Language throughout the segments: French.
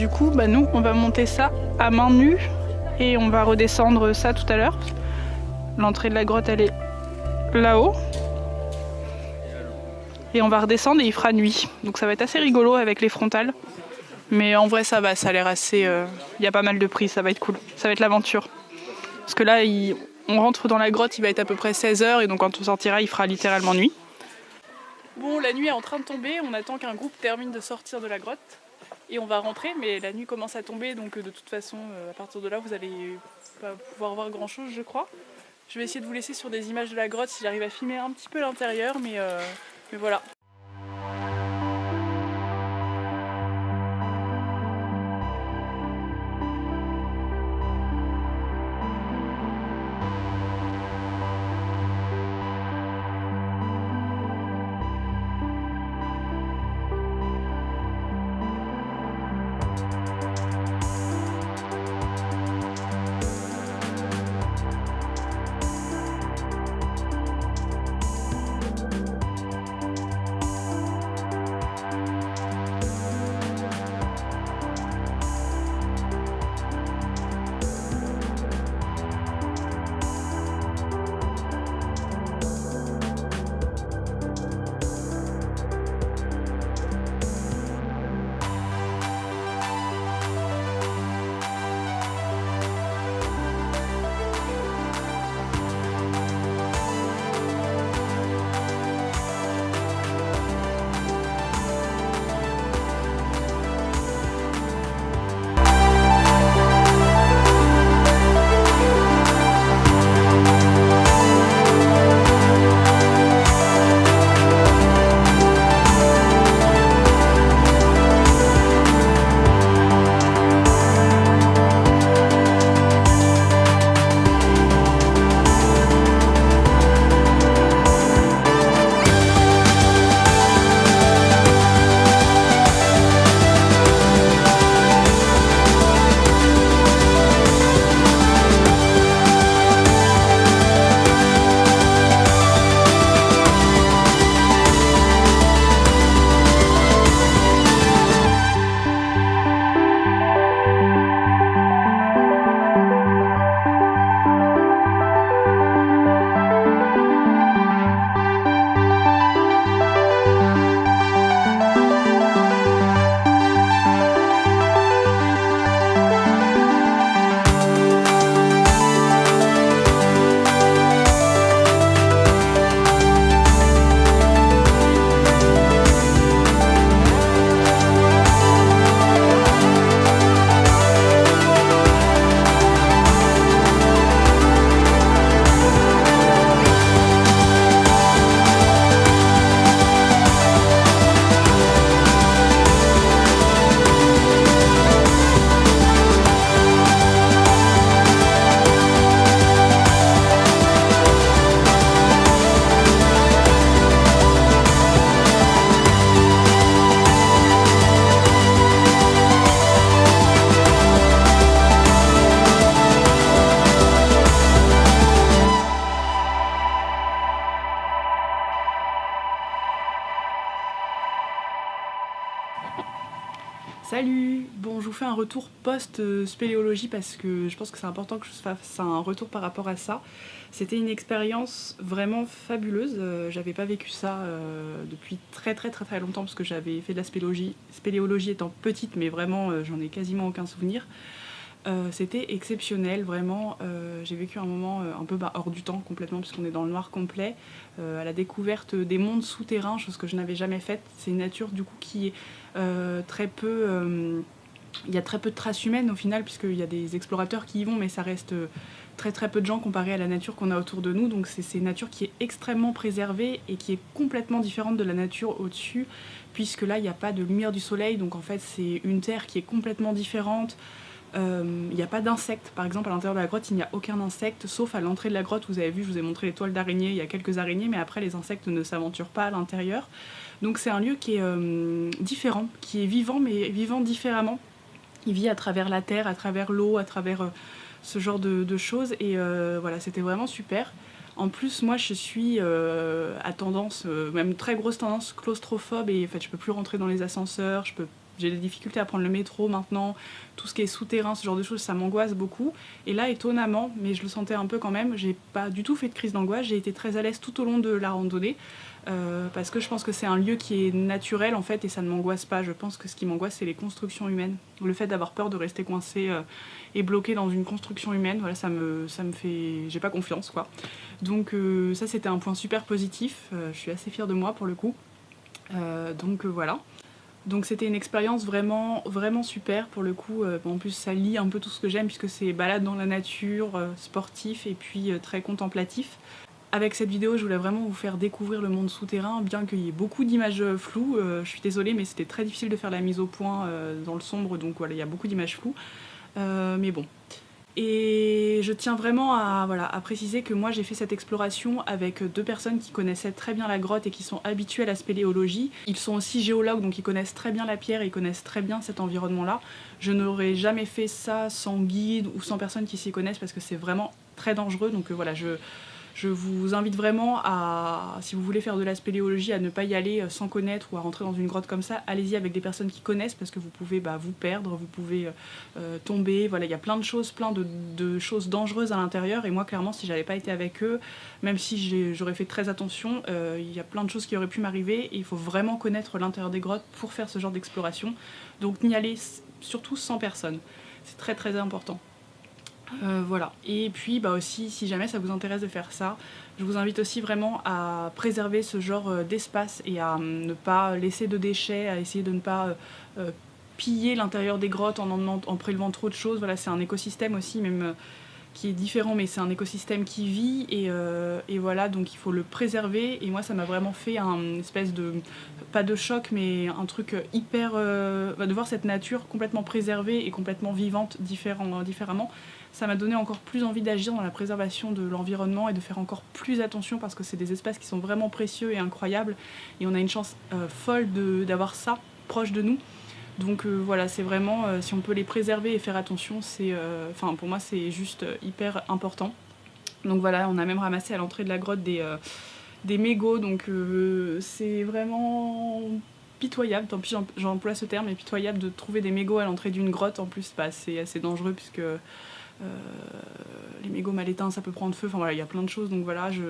du coup, nous, on va monter ça à main nue et on va redescendre ça tout à l'heure. L'entrée de la grotte, elle est là-haut. Et on va redescendre et il fera nuit. Donc ça va être assez rigolo avec les frontales. Mais en vrai, ça va, ça a l'air assez... Il y a pas mal de prix, ça va être cool. Ça va être l'aventure. Parce que là, on rentre dans la grotte, il va être à peu près 16h et donc quand on sortira, il fera littéralement nuit. Bon, la nuit est en train de tomber, on attend qu'un groupe termine de sortir de la grotte. Et on va rentrer, mais la nuit commence à tomber, donc de toute façon, à partir de là, vous allez pas pouvoir voir grand-chose, je crois. Je vais essayer de vous laisser sur des images de la grotte si j'arrive à filmer un petit peu l'intérieur, mais voilà. Salut! Bon, je vous fais un retour post-spéléologie parce que je pense que c'est important que je fasse un retour par rapport à ça. C'était une expérience vraiment fabuleuse. J'avais pas vécu ça depuis très longtemps parce que j'avais fait de la spéléologie étant petite, mais vraiment j'en ai quasiment aucun souvenir. C'était exceptionnel, vraiment. J'ai vécu un moment un peu hors du temps complètement puisqu'on est dans le noir complet, à la découverte des mondes souterrains, chose que je n'avais jamais faite. C'est une nature du coup qui est très peu... il y a très peu de traces humaines au final puisqu'il y a des explorateurs qui y vont, mais ça reste très peu de gens comparé à la nature qu'on a autour de nous. Donc c'est une nature qui est extrêmement préservée et qui est complètement différente de la nature au-dessus, puisque là il n'y a pas de lumière du soleil, donc en fait c'est une terre qui est complètement différente. Il n'y a pas d'insectes, par exemple à l'intérieur de la grotte il n'y a aucun insecte, sauf à l'entrée de la grotte. Vous avez vu, je vous ai montré les toiles d'araignées, il y a quelques araignées, mais après les insectes ne s'aventurent pas à l'intérieur. Donc c'est un lieu qui est différent, qui est vivant, mais vivant différemment. Il vit à travers la terre, à travers l'eau, à travers ce genre de choses, et voilà, c'était vraiment super. En plus, moi je suis à tendance, même très grosse tendance claustrophobe, et en fait je peux plus rentrer dans les ascenseurs, je peux j'ai des difficultés à prendre le métro maintenant, tout ce qui est souterrain, ce genre de choses, ça m'angoisse beaucoup. Et là, étonnamment, mais je le sentais un peu quand même, j'ai pas du tout fait de crise d'angoisse, j'ai été très à l'aise tout au long de la randonnée. Parce que je pense que c'est un lieu qui est naturel en fait et ça ne m'angoisse pas. Je pense que ce qui m'angoisse c'est les constructions humaines. Le fait d'avoir peur de rester coincé et bloqué dans une construction humaine, voilà, ça me fait... j'ai pas confiance quoi. Donc ça c'était un point super positif, je suis assez fière de moi pour le coup. Voilà. Donc c'était une expérience vraiment, vraiment super pour le coup. En plus ça lie un peu tout ce que j'aime puisque c'est balade dans la nature, sportif et puis très contemplatif. Avec cette vidéo, je voulais vraiment vous faire découvrir le monde souterrain, bien qu'il y ait beaucoup d'images floues. Je suis désolée, mais c'était très difficile de faire la mise au point dans le sombre, donc voilà, il y a beaucoup d'images floues. Mais bon. Et je tiens vraiment à préciser que moi j'ai fait cette exploration avec 2 personnes qui connaissaient très bien la grotte et qui sont habituées à la spéléologie. Ils sont aussi géologues, donc ils connaissent très bien la pierre et ils connaissent très bien cet environnement-là. Je n'aurais jamais fait ça sans guide ou sans personnes qui s'y connaissent parce que c'est vraiment très dangereux. Donc voilà, je vous invite vraiment à, si vous voulez faire de la spéléologie, à ne pas y aller sans connaître ou à rentrer dans une grotte comme ça. Allez-y avec des personnes qui connaissent parce que vous pouvez vous perdre, vous pouvez tomber. Voilà, il y a plein de choses dangereuses à l'intérieur. Et moi, clairement, si j'avais pas été avec eux, même si j'aurais fait très attention, il y a plein de choses qui auraient pu m'arriver. Et il faut vraiment connaître l'intérieur des grottes pour faire ce genre d'exploration. Donc n'y allez surtout sans personne. C'est très très important. Voilà. Et puis aussi, si jamais ça vous intéresse de faire ça, je vous invite aussi vraiment à préserver ce genre d'espace et à ne pas laisser de déchets, à essayer de ne pas piller l'intérieur des grottes en prélevant trop de choses. Voilà, c'est un écosystème aussi, même qui est différent, mais c'est un écosystème qui vit et voilà, donc il faut le préserver. Et moi, ça m'a vraiment fait un espèce de, pas de choc, mais un truc hyper... de voir cette nature complètement préservée et complètement vivante différemment. Ça m'a donné encore plus envie d'agir dans la préservation de l'environnement et de faire encore plus attention parce que c'est des espaces qui sont vraiment précieux et incroyables et on a une chance folle d'avoir ça proche de nous. Donc voilà, c'est vraiment, si on peut les préserver et faire attention, pour moi c'est juste hyper important. Donc voilà, on a même ramassé à l'entrée de la grotte des mégots, donc c'est vraiment pitoyable, tant pis j'emploie ce terme, mais pitoyable de trouver des mégots à l'entrée d'une grotte. En plus c'est assez dangereux puisque les mégots mal éteints ça peut prendre feu, enfin voilà, il y a plein de choses, donc voilà, je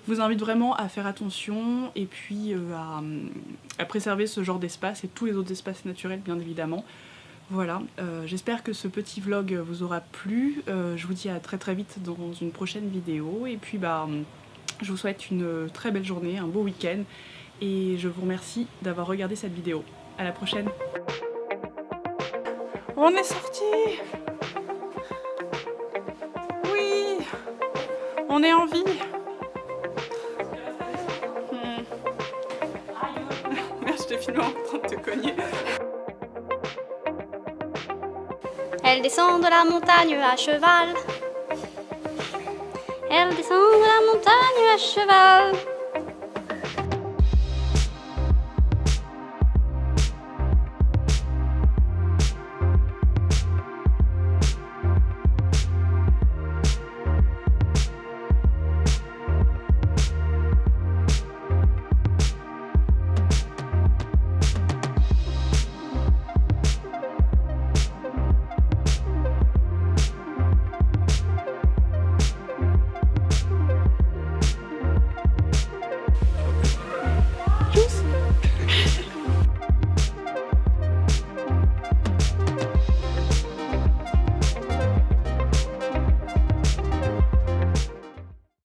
vous invite vraiment à faire attention et puis à préserver ce genre d'espace et tous les autres espaces naturels bien évidemment. Voilà, j'espère que ce petit vlog vous aura plu, je vous dis à très très vite dans une prochaine vidéo et puis je vous souhaite une très belle journée, un beau week-end et je vous remercie d'avoir regardé cette vidéo. À la prochaine. On est sorti. Oui, on est en vie. Merde, je t'ai filmé en train de te cogner. Elle descend de la montagne à cheval. Elle descend de la montagne à cheval.